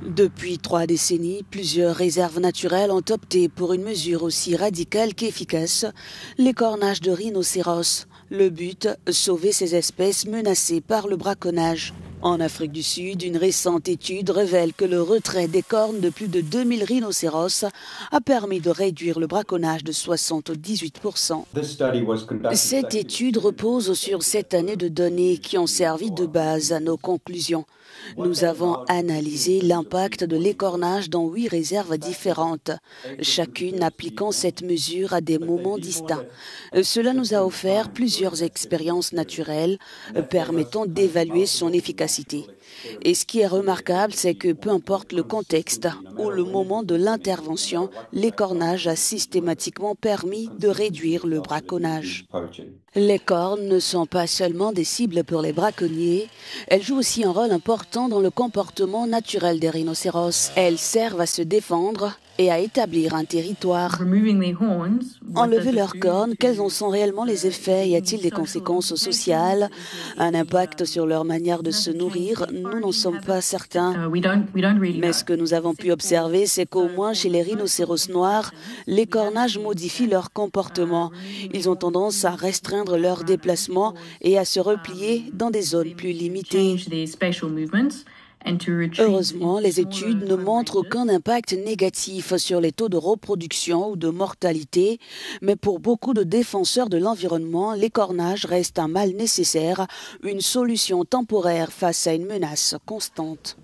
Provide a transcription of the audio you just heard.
Depuis 3 décennies, plusieurs réserves naturelles ont opté pour une mesure aussi radicale qu'efficace, l'écornage de rhinocéros. Le but, sauver ces espèces menacées par le braconnage. En Afrique du Sud, une récente étude révèle que le retrait des cornes de plus de 2000 rhinocéros a permis de réduire le braconnage de 78%. Cette étude repose sur 7 années de données qui ont servi de base à nos conclusions. Nous avons analysé l'impact de l'écornage dans 8 réserves différentes, chacune appliquant cette mesure à des moments distincts. Cela nous a offert plusieurs expériences naturelles permettant d'évaluer son efficacité. Et ce qui est remarquable, c'est que peu importe le contexte ou le moment de l'intervention, l'écornage a systématiquement permis de réduire le braconnage. Les cornes ne sont pas seulement des cibles pour les braconniers, elles jouent aussi un rôle important dans le comportement naturel des rhinocéros. Elles servent à se défendre et à établir un territoire. Enlever leurs cornes, quels en sont réellement les effets? Y a-t-il des conséquences sociales, un impact sur leur manière de se nourrir? Nous n'en sommes pas certains. Mais ce que nous avons pu observer, c'est qu'au moins chez les rhinocéros noirs, l'écornage modifie leur comportement. Ils ont tendance à restreindre leurs déplacements et à se replier dans des zones plus limitées. Heureusement, les études ne montrent aucun impact négatif sur les taux de reproduction ou de mortalité, mais pour beaucoup de défenseurs de l'environnement, l'écornage reste un mal nécessaire, une solution temporaire face à une menace constante.